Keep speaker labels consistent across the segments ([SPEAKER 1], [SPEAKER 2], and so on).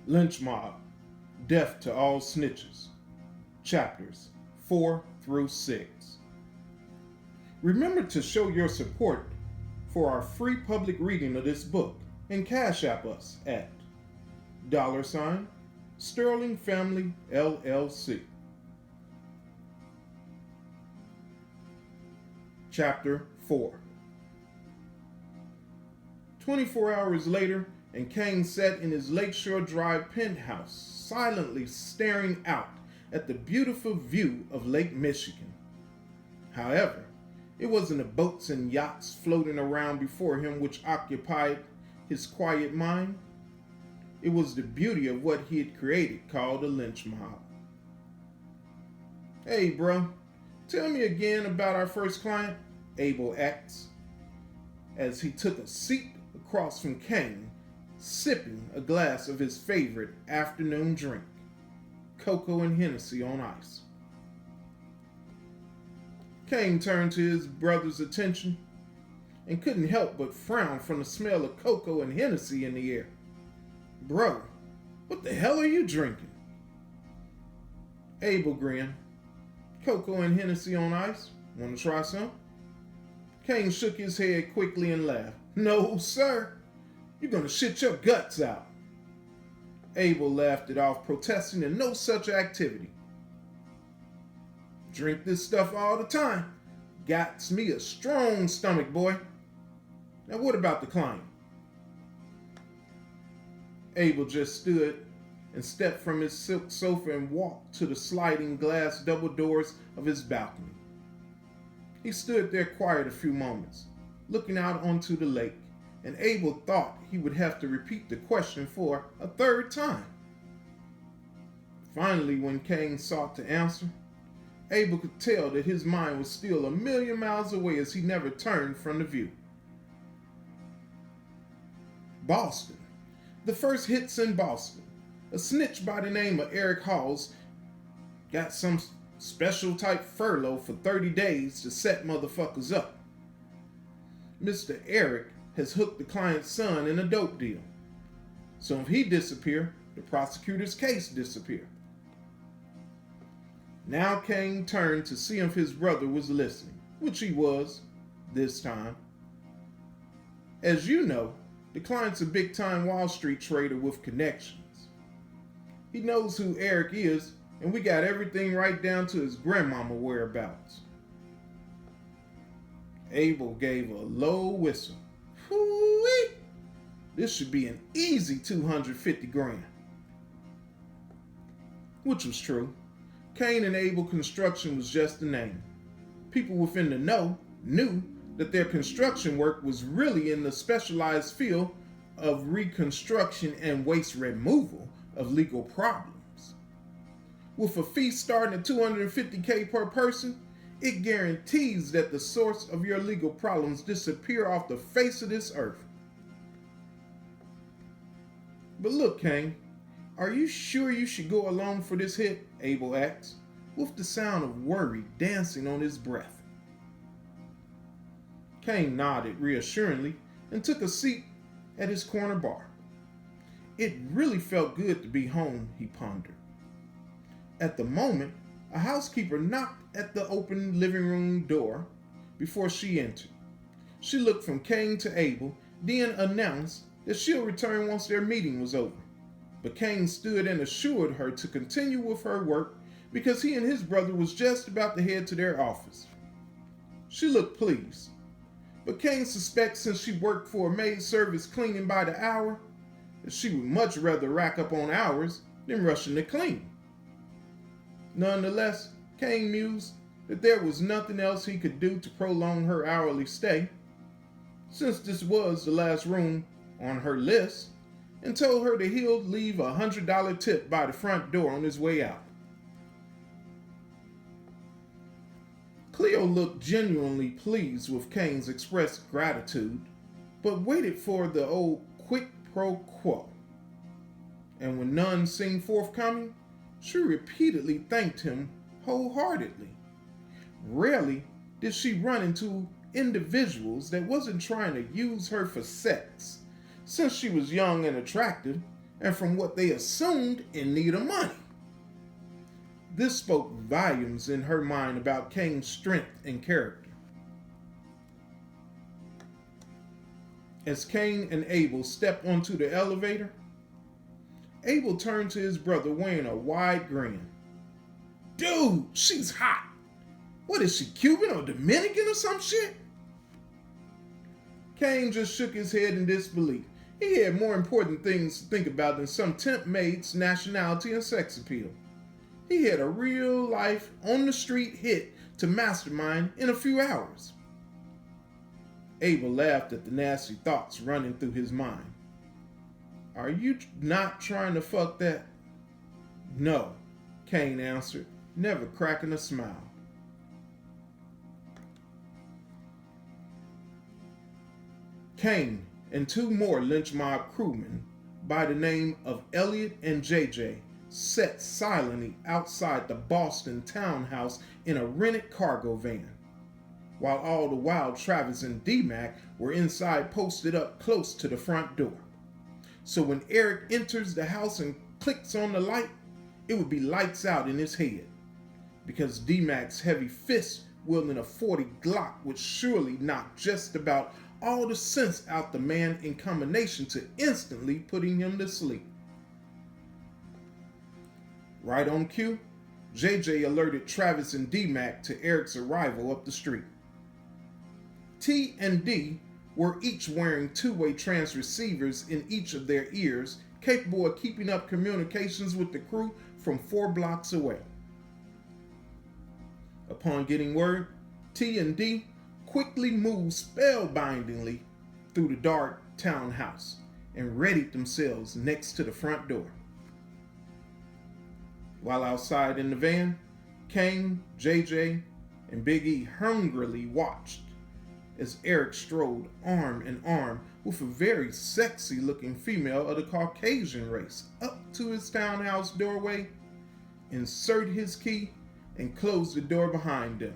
[SPEAKER 1] Lynch Mob, Death to All Snitches, Chapters 4 through 6. Remember to show your support for our free public reading of this book and Cash App us at $Sterling Family LLC. Chapter 4. 24 hours later, and Kane sat in his Lakeshore Drive penthouse, silently staring out at the beautiful view of Lake Michigan. However, it wasn't the boats and yachts floating around before him which occupied his quiet mind. It was the beauty of what he had created called the Lynch Mob. "Hey, bro, tell me again about our first client," Abel asked, as he took a seat across from Kane, sipping a glass of his favorite afternoon drink, cocoa and Hennessy on ice. Kane turned to his brother's attention and couldn't help but frown from the smell of cocoa and Hennessy in the air. "Bro, what the hell are you drinking?" Abel grinned. "Cocoa and Hennessy on ice. Want to try some?" Kane shook his head quickly and laughed. "No, sir. You're going to shit your guts out." Abel laughed it off, protesting in no such activity. "Drink this stuff all the time. Gots me a strong stomach, boy. Now what about the client?" Abel just stood and stepped from his silk sofa and walked to the sliding glass double doors of his balcony. He stood there quiet a few moments, looking out onto the lake, and Abel thought he would have to repeat the question for a third time. Finally, when Kane sought to answer, Abel could tell that his mind was still a million miles away as he never turned from the view. Boston. The first hits in Boston. A snitch by the name of Eric Halls got some special type furlough for 30 days to set motherfuckers up. Mr. Eric has hooked the client's son in a dope deal. So if he disappear, the prosecutor's case disappear. Now Kane turned to see if his brother was listening, which he was, this time. As you know, the client's a big-time Wall Street trader with connections. He knows who Eric is, and we got everything right down to his grandmama whereabouts. Abel gave a low whistle. Hoo-wee! This should be an easy 250 grand. Which was true. Kane and Abel Construction was just a name. People within the know knew that their construction work was really in the specialized field of reconstruction and waste removal of legal problems. With a fee starting at $250K per person, it guarantees that the source of your legal problems disappear off the face of this earth. "But look, Kane, are you sure you should go along for this hit?" Abel asked, with the sound of worry dancing on his breath. Kane nodded reassuringly and took a seat at his corner bar. It really felt good to be home, he pondered. At the moment, a housekeeper knocked at the open living room door before she entered. She looked from Kane to Abel, then announced that she'll return once their meeting was over. But Kane stood and assured her to continue with her work because he and his brother was just about to head to their office. She looked pleased, but Kane suspects since she worked for a maid service cleaning by the hour, that she would much rather rack up on hours than rushing to clean. Nonetheless, Kane mused that there was nothing else he could do to prolong her hourly stay, since this was the last room on her list, and told her that he'll leave a $100 tip by the front door on his way out. Cleo looked genuinely pleased with Kane's expressed gratitude, but waited for the old quid pro quo. And when none seemed forthcoming, she repeatedly thanked him wholeheartedly. Rarely did she run into individuals that wasn't trying to use her for sex, since she was young and attractive and from what they assumed in need of money. This spoke volumes in her mind about Kane's strength and character. As Kane and Abel stepped onto the elevator, Abel turned to his brother wearing a wide grin. "Dude, she's hot. What is she, Cuban or Dominican or some shit?" Kane just shook his head in disbelief. He had more important things to think about than some temp maid's nationality and sex appeal. He had a real-life, on-the-street hit to mastermind in a few hours. Abel laughed at the nasty thoughts running through his mind. "Are you not trying to fuck that?" "No," Kane answered, never cracking a smile. Kane and two more Lynch Mob crewmen by the name of Elliot and JJ sat silently outside the Boston townhouse in a rented cargo van, while all the while Travis and D-Mac were inside posted up close to the front door. So when Eric enters the house and clicks on the light, it would be lights out in his head, because D-Mac's heavy fist wielding a .40 Glock would surely knock just about all the sense out the man in combination to instantly putting him to sleep. Right on cue, JJ alerted Travis and D-Mac to Eric's arrival up the street. T and D were each wearing two-way transceivers in each of their ears, capable of keeping up communications with the crew from 4 blocks away. Upon getting word, T and D quickly moved spellbindingly through the dark townhouse and readied themselves next to the front door. While outside in the van, Kane, JJ, and Big E hungrily watched as Eric strode arm in arm with a very sexy-looking female of the Caucasian race up to his townhouse doorway, inserted his key, and closed the door behind them.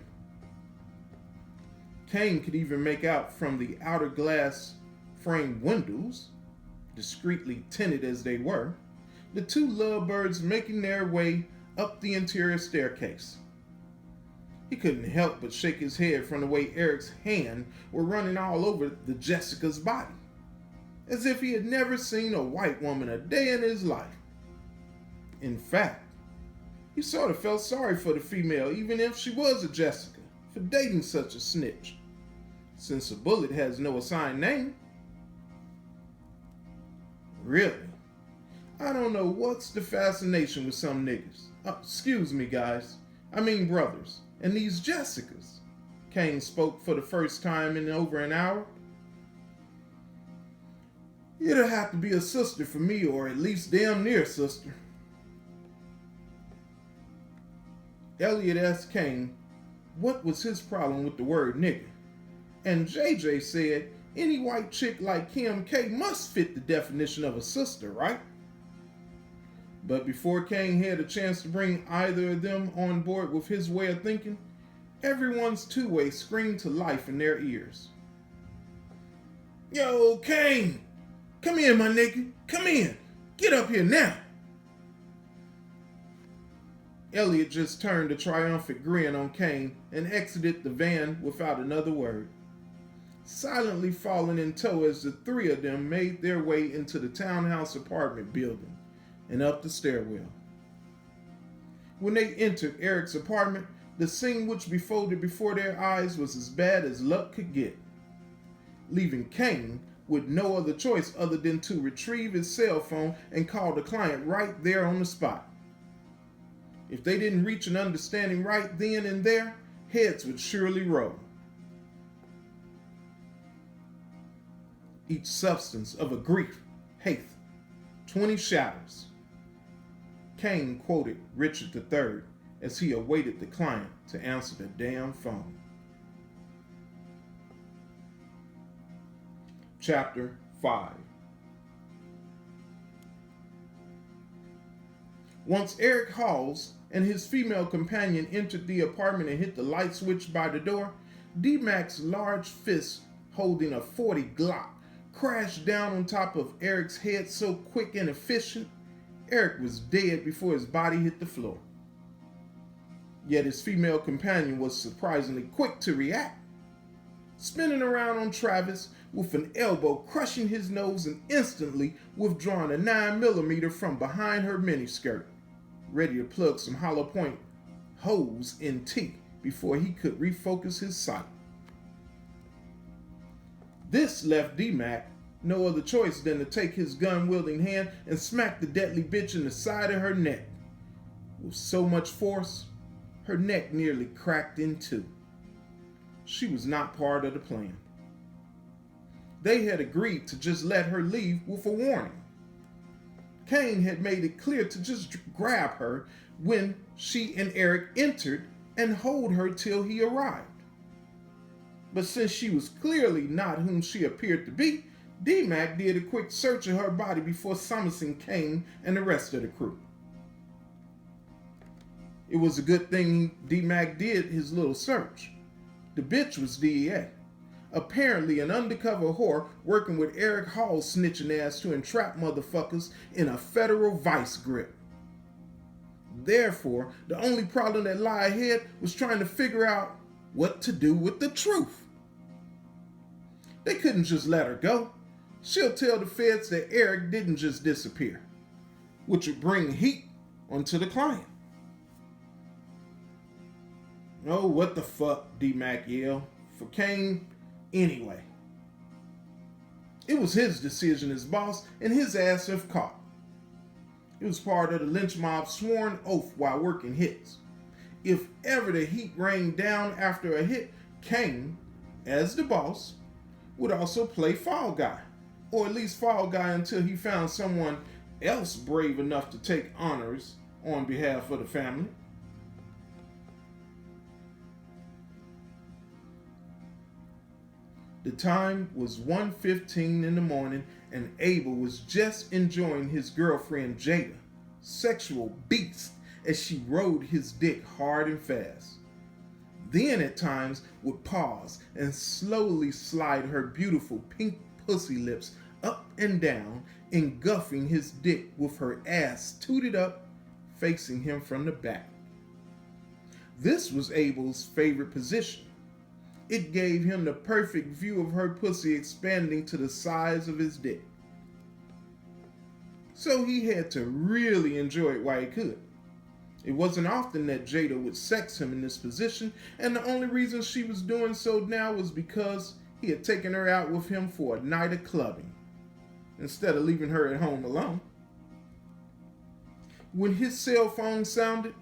[SPEAKER 1] Kane could even make out from the outer glass framed windows, discreetly tinted as they were, the two lovebirds making their way up the interior staircase. He couldn't help but shake his head from the way Eric's hands were running all over the Jessica's body, as if he had never seen a white woman a day in his life. In fact, he sort of felt sorry for the female, even if she was a Jessica, for dating such a snitch, since a bullet has no assigned name. Really? I don't know what's the fascination with some niggas. Excuse me, guys. I mean brothers. And these Jessicas. Kane spoke for the first time in over an hour. It'll have to be a sister for me, or at least damn near sister. Elliot asked Kane what was his problem with the word nigga, and JJ said any white chick like Kim K must fit the definition of a sister, right? But before Kane had a chance to bring either of them on board with his way of thinking, everyone's two-way screamed to life in their ears. "Yo, Kane! Come in, my nigga! Come in! Get up here now!" Elliot just turned a triumphant grin on Kane and exited the van without another word, silently falling in tow as the three of them made their way into the townhouse apartment building and up the stairwell. When they entered Eric's apartment, the scene which befolded before their eyes was as bad as luck could get, leaving Kane with no other choice other than to retrieve his cell phone and call the client right there on the spot. If they didn't reach an understanding right then and there, heads would surely roll. Each substance of a grief hath 20 shadows. Kane quoted Richard III as he awaited the client to answer the damn phone. Chapter 5. Once Eric Halls and his female companion entered the apartment and hit the light switch by the door, D-Mac's large fist holding a .40 Glock crashed down on top of Eric's head so quick and efficient, Eric was dead before his body hit the floor. Yet his female companion was surprisingly quick to react, spinning around on Travis with an elbow crushing his nose and instantly withdrawing a 9mm from behind her miniskirt, ready to plug some hollow point holes in T before he could refocus his sight. This left D-Mac no other choice than to take his gun-wielding hand and smack the deadly bitch in the side of her neck. With so much force, her neck nearly cracked in two. She was not part of the plan. They had agreed to just let her leave with a warning. Kane had made it clear to just grab her when she and Eric entered and hold her till he arrived. But since she was clearly not whom she appeared to be, D-Mac did a quick search of her body before summoning Kane and the rest of the crew. It was a good thing D-Mac did his little search. The bitch was DEA, apparently an undercover whore working with Eric Hall's snitching ass to entrap motherfuckers in a federal vice grip. Therefore, the only problem that lay ahead was trying to figure out what to do with the truth. They couldn't just let her go. She'll tell the feds that Eric didn't just disappear, which would bring heat onto the client. Oh, what the fuck, D-Mac yelled. For Kane, anyway. It was his decision as boss, and his ass if caught. It was part of the Lynch Mob's sworn oath while working hits. If ever the heat rained down after a hit, Kane, as the boss, would also play fall guy, or at least fall guy until he found someone else brave enough to take honors on behalf of the family. The time was 1:15 in the morning, and Abel was just enjoying his girlfriend Jada, sexual beast, as she rode his dick hard and fast. Then at times would pause and slowly slide her beautiful pink pussy lips up and down, engulfing his dick with her ass tooted up, facing him from the back. This was Abel's favorite position. It gave him the perfect view of her pussy expanding to the size of his dick. So he had to really enjoy it while he could. It wasn't often that Jada would sex him in this position, and the only reason she was doing so now was because he had taken her out with him for a night of clubbing, instead of leaving her at home alone. When his cell phone sounded,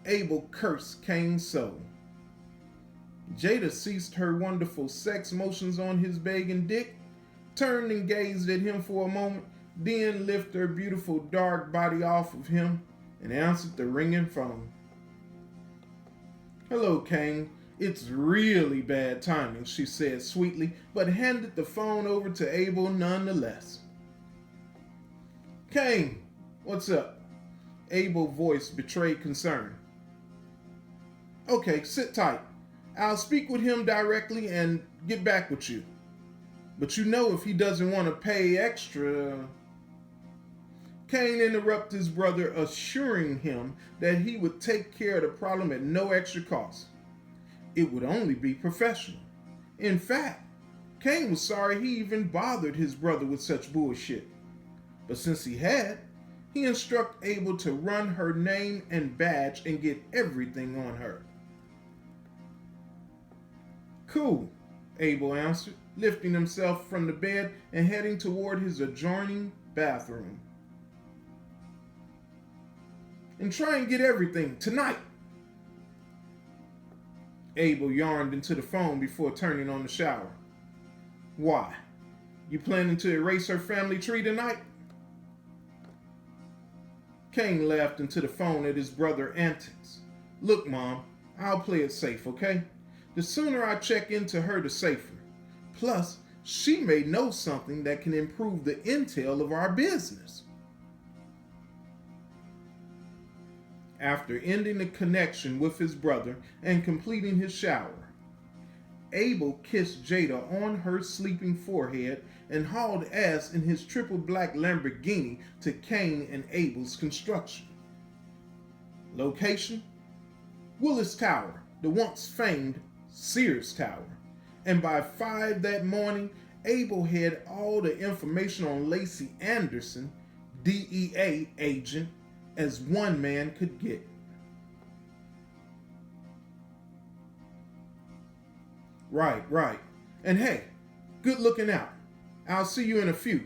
[SPEAKER 1] Abel cursed Kane's soul. Jada ceased her wonderful sex motions on his begging dick, turned and gazed at him for a moment, then lifted her beautiful dark body off of him and answered the ringing phone. "Hello, Kane. It's really bad timing," she said sweetly, but handed the phone over to Abel nonetheless. "Kane, what's up?" Abel's voice betrayed concern. "Okay, sit tight. I'll speak with him directly and get back with you. But you know if he doesn't want to pay extra..." Kane interrupted his brother, assuring him that he would take care of the problem at no extra cost. It would only be professional. In fact, Kane was sorry he even bothered his brother with such bullshit. But since he had, he instructed Abel to run her name and badge and get everything on her. "Cool," Abel answered, lifting himself from the bed and heading toward his adjoining bathroom. "And try and get everything tonight." Abel yawned into the phone before turning on the shower. "Why? You planning to erase her family tree tonight?" Kane laughed into the phone at his brother's antics. "Look, Mom, I'll play it safe, okay? The sooner I check into her, the safer. Plus, she may know something that can improve the intel of our business." After ending the connection with his brother and completing his shower, Abel kissed Jada on her sleeping forehead and hauled ass in his triple black Lamborghini to Cain and Abel's construction. Location? Willis Tower, the once famed Sears Tower. And by 5 that morning, Abel had all the information on Lacey Anderson, DEA agent, as one man could get. Right. And hey, good looking out. I'll see you in a few.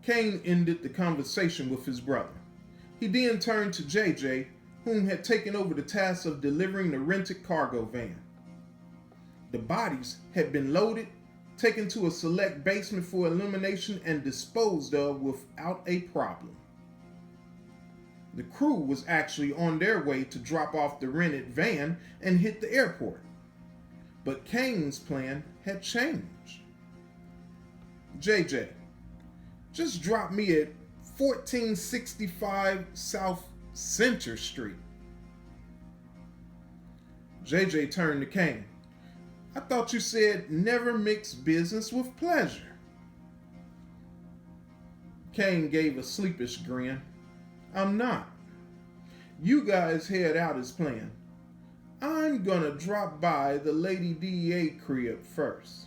[SPEAKER 1] Cain ended the conversation with his brother. He then turned to JJ, whom had taken over the task of delivering the rented cargo van. The bodies had been loaded, taken to a select basement for illumination, and disposed of without a problem. The crew was actually on their way to drop off the rented van and hit the airport. But Cain's plan had changed. JJ, just drop me at 1465 South Center Street. JJ turned to Cain. I thought you said never mix business with pleasure. Cain gave a sleepish grin. I'm not. You guys head out as planned. I'm gonna drop by the Lady DEA crib first.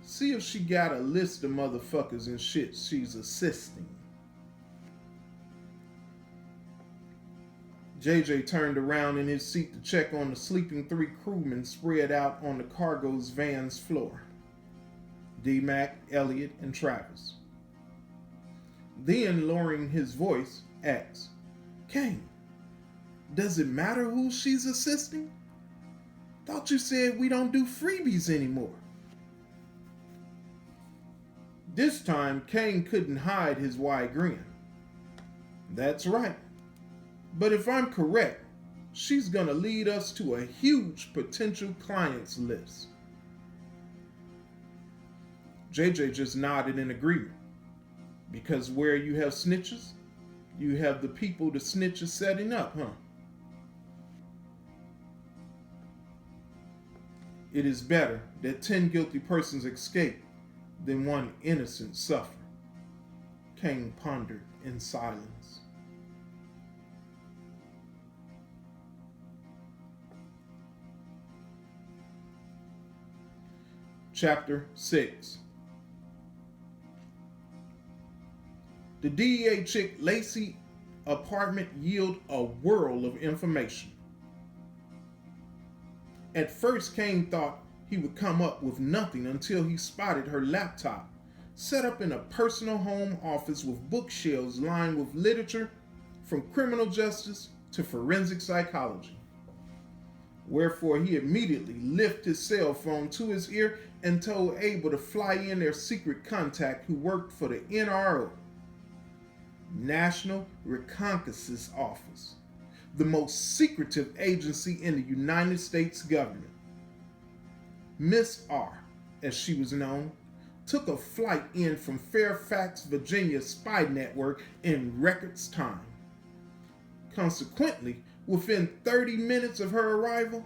[SPEAKER 1] See if she got a list of motherfuckers and shit she's assisting. JJ turned around in his seat to check on the sleeping 3 crewmen spread out on the cargo's van's floor. D-Mac, Elliot, and Travis. Then, lowering his voice, asked, Cain, does it matter who she's assisting? Thought you said we don't do freebies anymore. This time, Cain couldn't hide his wide grin. That's right. But if I'm correct, she's gonna lead us to a huge potential clients list. JJ just nodded in agreement. Because where you have snitches, you have the people the snitch is setting up, huh? It is better that 10 guilty persons escape than one innocent suffer. Cain pondered in silence. Chapter 6. The DEA chick Lacey apartment yielded a whirl of information. At first, Cain thought he would come up with nothing until he spotted her laptop set up in a personal home office with bookshelves lined with literature from criminal justice to forensic psychology. Wherefore he immediately lifted his cell phone to his ear and told Abel to fly in their secret contact who worked for the NRO, National Reconnaissance Office, the most secretive agency in the United States government. Miss R, as she was known, took a flight in from Fairfax, Virginia spy network in records time. Consequently, within 30 minutes of her arrival,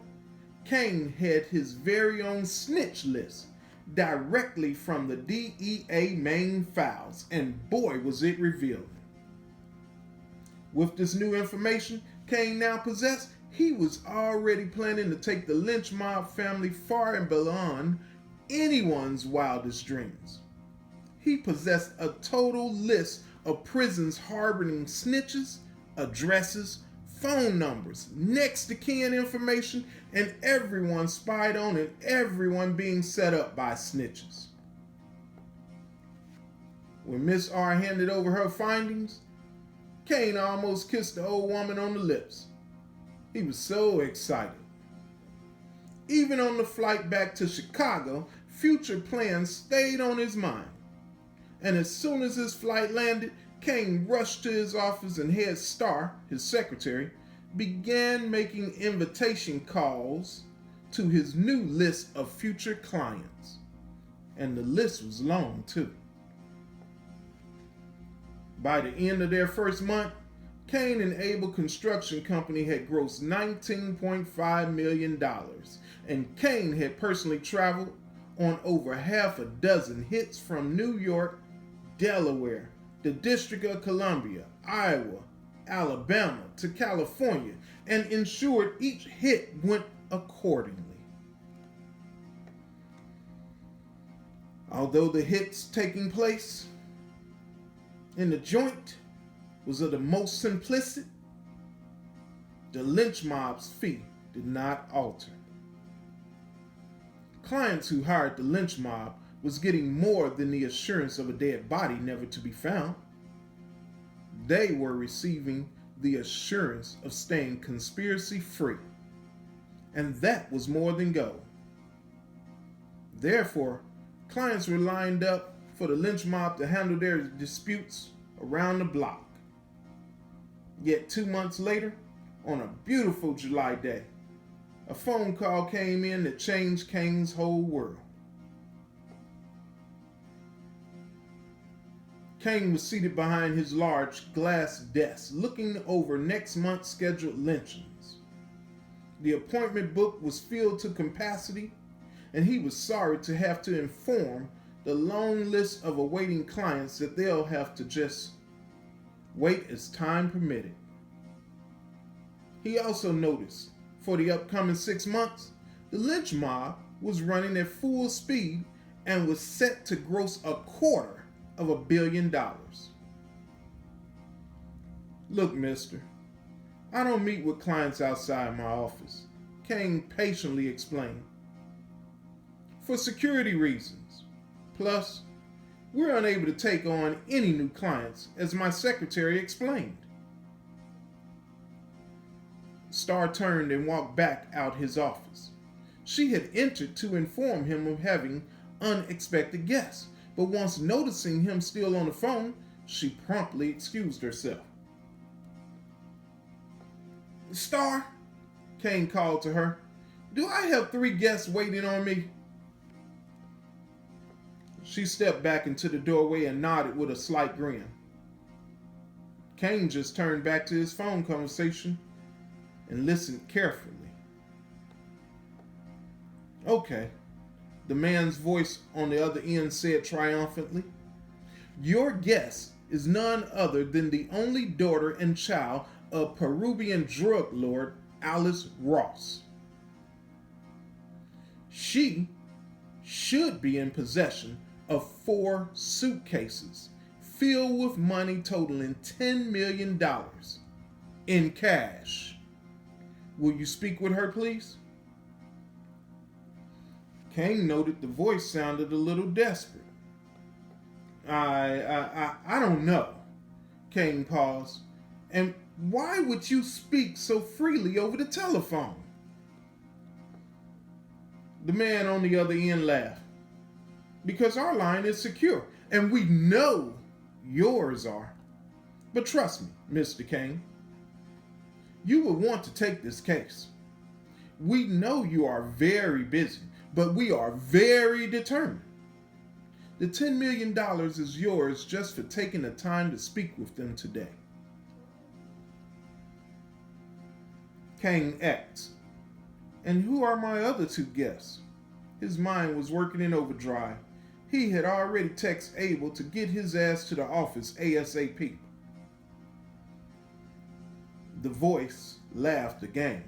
[SPEAKER 1] Cain had his very own snitch list directly from the DEA main files, and boy was it revealing. With this new information Cain now possessed, he was already planning to take the Lynch Mob family far and beyond anyone's wildest dreams. He possessed a total list of prisons harboring snitches, addresses, phone numbers, next to kin information, and everyone spied on and everyone being set up by snitches. When Miss R handed over her findings, Cain almost kissed the old woman on the lips. He was so excited. Even on the flight back to Chicago, future plans stayed on his mind. And as soon as his flight landed, Cain rushed to his office and Head Star, his secretary, began making invitation calls to his new list of future clients. And the list was long too. By the end of their first month, Cain and Abel Construction Company had grossed $19.5 million, and Cain had personally traveled on over half a dozen hits from New York, Delaware, the District of Columbia, Iowa, Alabama to California, and ensured each hit went accordingly. Although the hits taking place in the joint was of the most simplistic, the Lynch Mob's fee did not alter. Clients who hired the Lynch Mob was getting more than the assurance of a dead body never to be found. They were receiving the assurance of staying conspiracy free, and that was more than gold. Therefore, clients were lined up for the Lynch Mob to handle their disputes around the block. Yet 2 months later, on a beautiful July day, a phone call came in that changed Cain's whole world. Cain was seated behind his large glass desk, looking over next month's scheduled lynchings. The appointment book was filled to capacity, and he was sorry to have to inform the long list of awaiting clients that they'll have to just wait as time permitted. He also noticed, for the upcoming 6 months, the Lynch Mob was running at full speed and was set to gross $250 million. Look, mister, I don't meet with clients outside my office, Cain patiently explained. For security reasons. Plus, we're unable to take on any new clients, as my secretary explained. Star turned and walked back out his office. She had entered to inform him of having unexpected guests, but once noticing him still on the phone, she promptly excused herself. Star, Cain called to her, do I have 3 guests waiting on me? She stepped back into the doorway and nodded with a slight grin. Cain just turned back to his phone conversation and listened carefully. Okay, the man's voice on the other end said triumphantly. Your guest is none other than the only daughter and child of Peruvian drug lord Alice Ross. She should be in possession of 4 suitcases filled with money totaling $10 million in cash. Will you speak with her, please? Cain noted the voice sounded a little desperate. I don't know. Cain paused. And why would you speak so freely over the telephone? The man on the other end laughed. Because our line is secure, and we know yours are. But trust me, Mr. Cain, you will want to take this case. We know you are very busy, but we are very determined. The $10 million is yours just for taking the time to speak with them today. Cain asked, and who are my other 2 guests? His mind was working in overdrive. He had already texted Abel to get his ass to the office ASAP. The voice laughed again.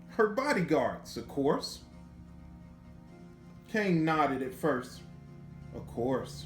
[SPEAKER 1] Her bodyguards, of course. Cain nodded at first. Of course.